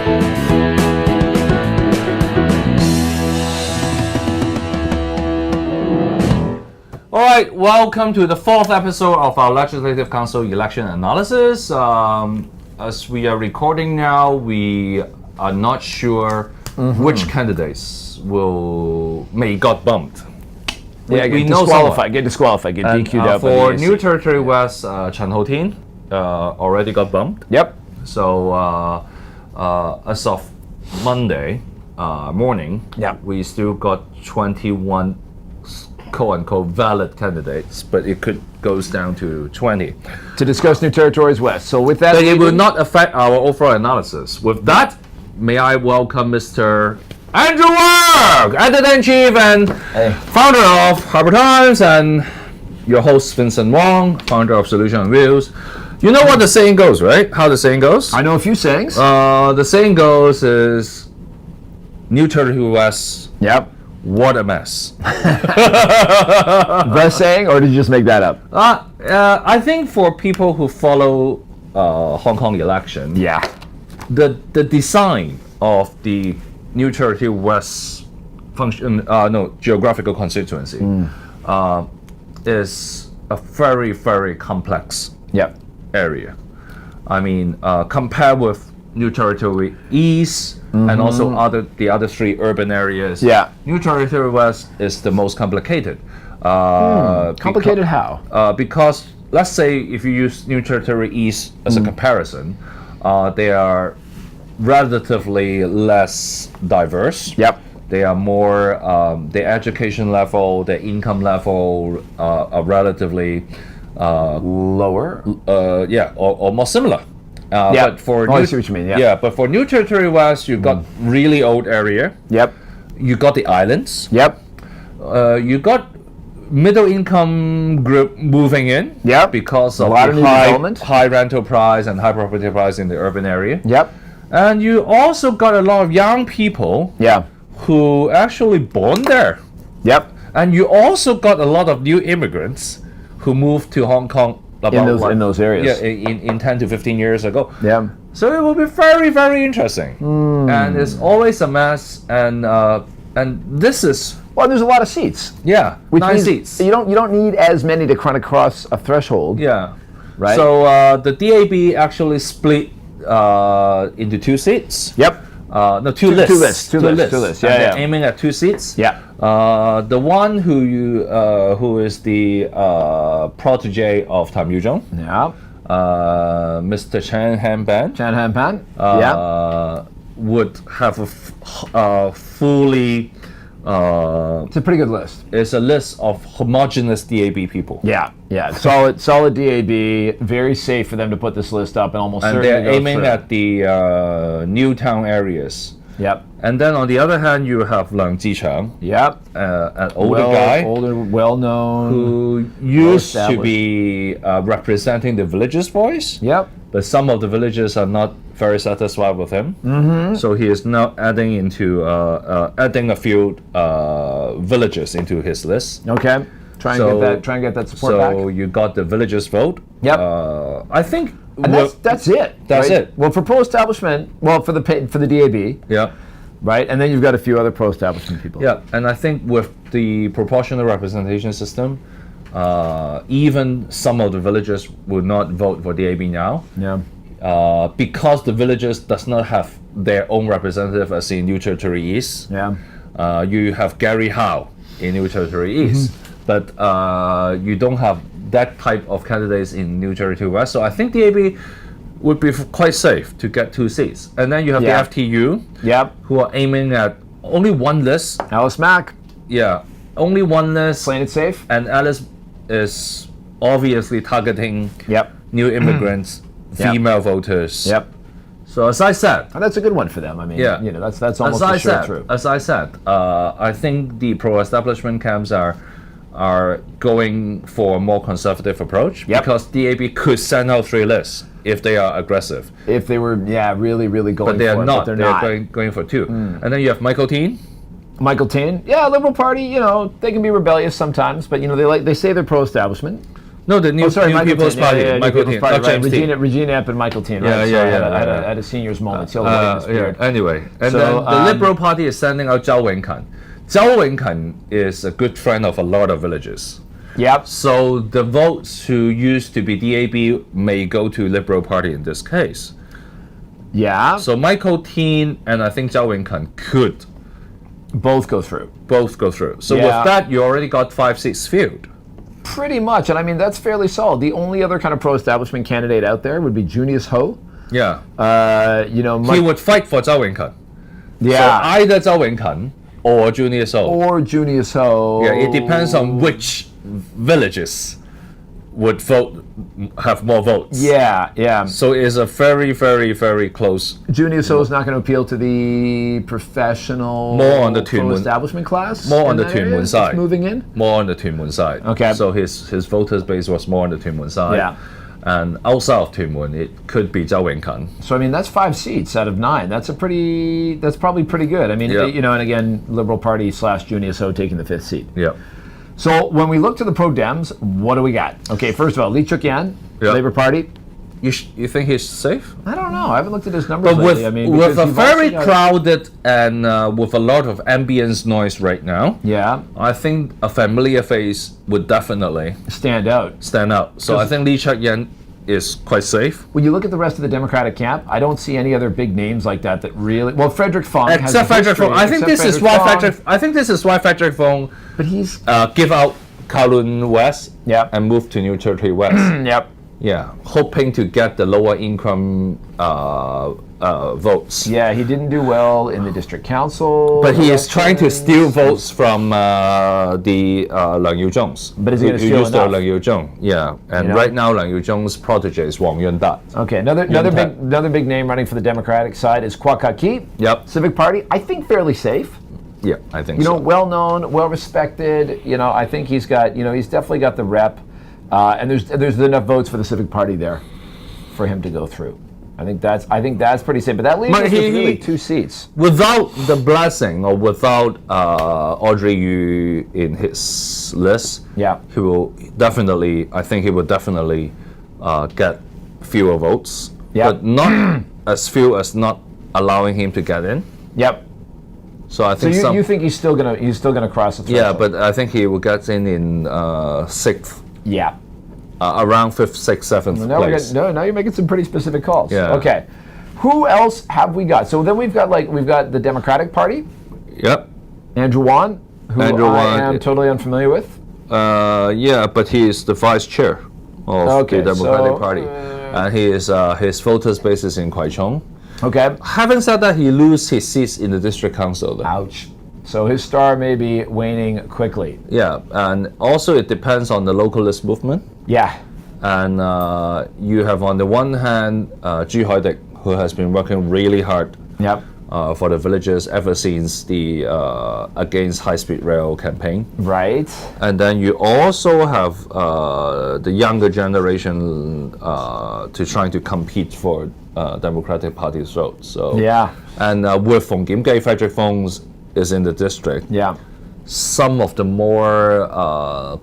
All right, welcome to the fourth episode of our Legislative Council election analysis. As we are recording now, we are not sure which candidates may got bumped. Get disqualified, get DQ'd out. For New Territory West, Chen Ho-Tin already got bumped. Yep. So as of Monday morning, we still got 21 quote-unquote valid candidates, but it could goes down to 20. To discuss New Territories West. So with that, it will not affect our overall analysis. With that, may I welcome Mr. Andrew Wong, Editor-in-Chief and founder of Harbour Times, and your host Vincent Wong, founder of Solution on Wheels. You know what the saying goes, right? How the saying goes? I know a few sayings. The saying goes is New Territory West. Yep. What a mess. The saying, or did you just make that up? I think for people who follow Hong Kong election, the design of the New Territory West geographical constituency is a very, very complex area. I mean, compared with New Territory East and also the other three urban areas. New Territory West is the most complicated. Complicated how? Because let's say if you use New Territory East as a comparison, they are relatively less diverse. They are more, their education level, their income level are relatively lower. Or more similar. But for I see what you mean. But for New Territory West, you've got really old area. You got the islands. You got middle income group moving in. Because of the high rental price and high property price in the urban area. And you also got a lot of young people. Who actually born there. And you also got a lot of new immigrants who moved to Hong Kong. In those areas. In 10 to 15 years ago. So it will be very, very interesting. And it's always a mess. And this is... Well, there's a lot of seats. Which 9 seats. You don't need as many to run across a threshold. Right. So the DAB actually split into 2 seats. No, two lists. Two lists. They're aiming at 2 seats. The one who is the protege of Tam Yu Zhong. Mr. Chan Han Pan. Would have a fully. It's a pretty good list. It's a list of homogenous DAB people. Solid DAB. Very safe for them to put this list up, and almost certainly they're aiming at the new town areas. And then on the other hand, you have Leung Ji-chang. An older, well-known, who used to be representing the villagers' voice. But some of the villagers are not very satisfied with him. So he is now adding a few villagers into his list. Try and get that support back. So you got the villagers' vote. I think. And that's it. That's it. Well, for pro-establishment, for the DAB. Right, and then you've got a few other pro-establishment people. And I think with the proportional representation system, even some of the villagers would not vote for DAB now. Because the villagers does not have their own representative as in New Territory East. You have Gary Howe in New Territory East, but you don't have that type of candidates in New Territory West. So I think DAB would be quite safe to get 2 seats. And then you have the FTU, who are aiming at only one list. Alice Mack. Only one list. Playing it safe. And Alice is obviously targeting new immigrants, female voters. So as I said, and that's a good one for them. I mean, that's almost for sure true. As I said, I think the pro-establishment camps are going for a more conservative approach because DAB could send out 3 lists if they are aggressive. If they were, really, really going for it. But they are not. They're going for 2. And then you have Michael Teen. Liberal Party, they can be rebellious sometimes, but they say they're pro-establishment. No, the New People's Party. Michael Teen, not James Teen. Regina Epp and Michael Teen, right? At a seniors moment. Anyway, and then the Liberal Party is sending out Zhao Wenkan. Zhao Wenkan is a good friend of a lot of villagers. Yep. So the votes who used to be DAB may go to Liberal Party in this case. Yeah. So Michael Teen and I think Zhao Wenkan could both go through. So with that, you already got 5 seats filled. Pretty much, and I mean that's fairly solid. The only other kind of pro-establishment candidate out there would be Junius Ho. Yeah. He would fight for Zhao Wenkan. Yeah. So either Zhao Wenkan or Junius Ho. Yeah, it depends on which villages would have more votes. Yeah. So it's a very, very, very close. Junius Ho is not going to appeal to the professional pro-establishment class? More on the Tuen Mun side. Moving in? More on the Tuen Mun side. Okay. So his voters base was more on the Tuen Mun side. Yeah. And outside of Tuen Mun, it could be Zhao Wenkan. So I mean, that's 5 seats out of 9. That's probably pretty good. I mean, and again, Liberal Party / Junius Ho taking the 5th seat. Yeah. So when we look to the pro-Dems, what do we got? Okay, first of all, Lee Chuk-yan, Labour Party. You think he's safe? I don't know. I haven't looked at his numbers lately. With a very crowded and with a lot of ambience noise right now, I think a familiar face would definitely stand out. So I think Lee Chuk-yan is quite safe. When you look at the rest of the Democratic camp, I don't see any other big names like that really. Well, Frederick Fong except Frederick Fong. I think this is why Frederick Fong. But he's give out Kowloon West. And move to New Territory West. Yeah, hoping to get the lower income votes. Yeah, he didn't do well in the district council. But he is trying to steal votes from the Leung Yiu-zhong's. But is he going to steal enough? Leung Yiu-zhong, yeah. And right now, Leung Yiu-zhong's protege is Wang Yun-tat. Okay, another big name running for the Democratic side is Kwa Ka-ki. Yep. Civic Party, I think fairly safe. Yeah, I think so. Well known, well respected. I think he's got, he's definitely got the rep. And there's enough votes for the Civic Party there for him to go through. I think that's pretty safe. But that leaves us with really 2 seats. Without the blessing or without Audrey Yu in his list, he will definitely. I think he will definitely get fewer votes, but not as few as not allowing him to get in. Yep. So I think. So you think he's still gonna cross the threshold? Yeah, but I think he will get in 6th. Yeah. Around 5th, 6th, 7th place. Now you're making some pretty specific calls. Yeah. Okay. Who else have we got? So then we've got the Democratic Party. Yep. Andrew Wan, who I am totally unfamiliar with. Yeah, but he is the vice chair of the Democratic Party, and he is his voters base is in Kwai Chung. Okay. Having said that, he loses his seats in the district council. Though. Ouch. So his star may be waning quickly. Yeah, and also it depends on the localist movement. Yeah. And you have on the one hand Zhu Haidik, who has been working really hard for the villagers ever since the against high-speed rail campaign. Right. And then you also have the younger generation to trying to compete for Democratic Party's votes. So and with Fong Kim Gai, Frederick Fong's is in the district. Yeah. Some of the more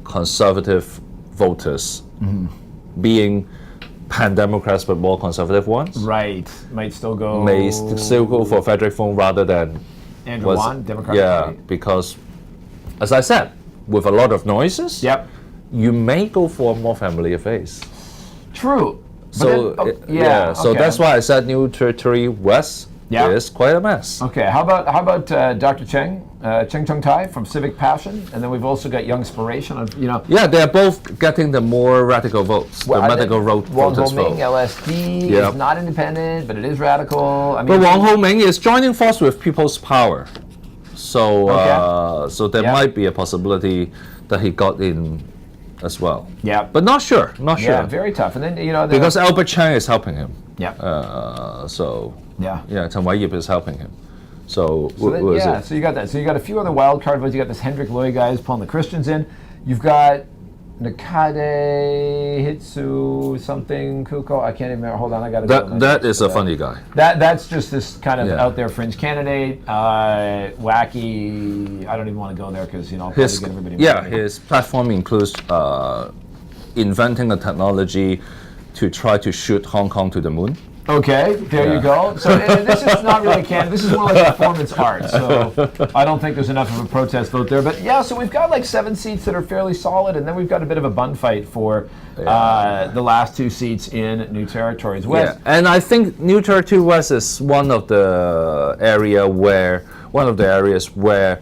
conservative voters, being pan-Democrats but more conservative ones, might still go for Frederick Fong rather than Andrew Wan, Democratic Party. Because, as I said, with a lot of noises, you may go for a more familiar face. True. So that's why I said New Territory West is quite a mess. Okay, how about Dr. Cheng Chung Tai from Civic Passion, and then we've also got Young Inspiration. Yeah, they're both getting the more radical votes, the medical voters vote. LSD is not independent, but it is radical. I mean, but Wang Ho-ming is joining force with People's Power, so so there might be a possibility that he got in as well. Yeah, but not sure. Yeah, very tough. And then because Albert Chang is helping him. Yeah. Chen Wai-yip is helping him. So so you got that. So you got a few other wild card votes. You got this Hendrik Loy guy who's pulling the Christians in. You've got Nakade Hitsu something Kuko. I can't even remember. Hold on, I got to. That is a funny guy. That's just this kind of out there fringe candidate, wacky. I don't even want to go there because I'll probably get everybody. His platform includes inventing a technology to try to shoot Hong Kong to the moon. Okay, there you go. So this is not really canon. This is more like performance art. So I don't think there's enough of a protest vote there. But yeah, so we've got like 7 seats that are fairly solid, and then we've got a bit of a bun fight for the last 2 seats in New Territories West. Yeah, and I think New Territories West is one of the areas where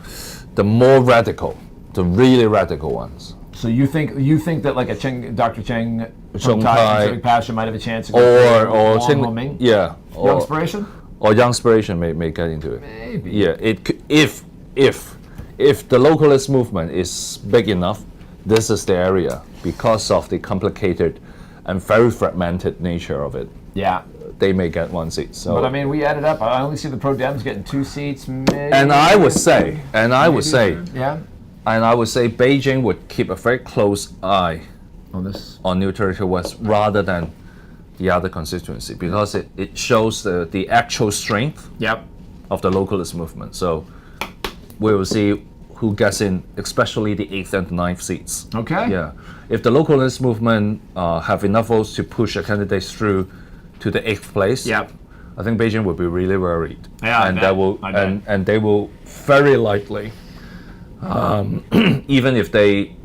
the more radical, the really radical ones. So you think that like a Dr. Cheng Chung Tai Tai, Pacific Pasture might have a chance to go or Wong Ho Ming? Yeah, Young Inspiration? Or Young Inspiration may get into it. Maybe. Yeah, if the localist movement is big enough, this is the area because of the complicated and very fragmented nature of it. Yeah. They may get 1 seat. So, but I mean, we added up. I only see the Pro Dems getting 2 seats. Maybe. And I would say, yeah. And I would say Beijing would keep a very close eye on New Territories West rather than the other constituency because it shows the actual strength of the localist movement. So we will see who gets in, especially the 8th and 9th seats. Okay. Yeah. If the localist movement have enough votes to push a candidate through to the 8th place, I think Beijing will be really worried. Yeah, and they will very likely, even if they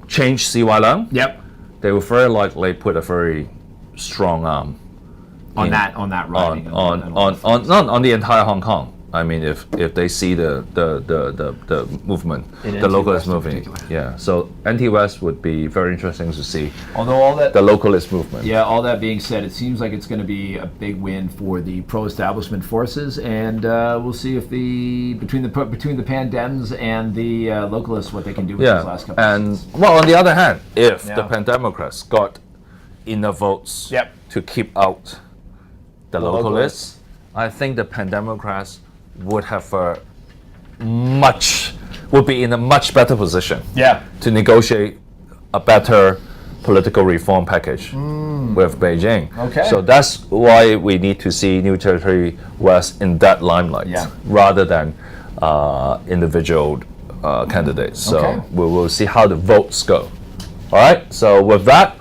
change CY Leung, they will very likely put a very strong arm on that riding on the entire Hong Kong. I mean, if they see the movement, the localist movement, So anti-West would be very interesting to see. Although all that, the localist movement. Yeah, all that being said, it seems like it's going to be a big win for the pro-establishment forces, and we'll see if between the Pan-Dems and the localists what they can do with these last couple. And well, on the other hand, if the Pan-Democrats got enough votes to keep out the localists, I think the Pan-Democrats would be in a much better position to negotiate a better political reform package with Beijing. Okay. So that's why we need to see New Territories West in that limelight rather than individual candidates. So we will see how the votes go. All right. So with that,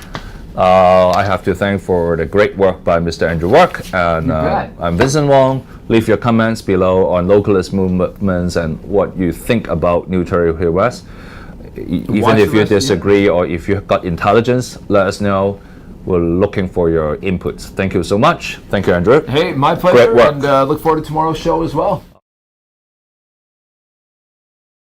I have to thank for the great work by Mr. Andrew Work, and I'm Vincent Wong. Leave your comments below on localist movements and what you think about New Territories West. Even if you disagree or if you've got intelligence, let us know. We're looking for your inputs. Thank you so much. Thank you, Andrew. Hey, my pleasure, and look forward to tomorrow's show as well.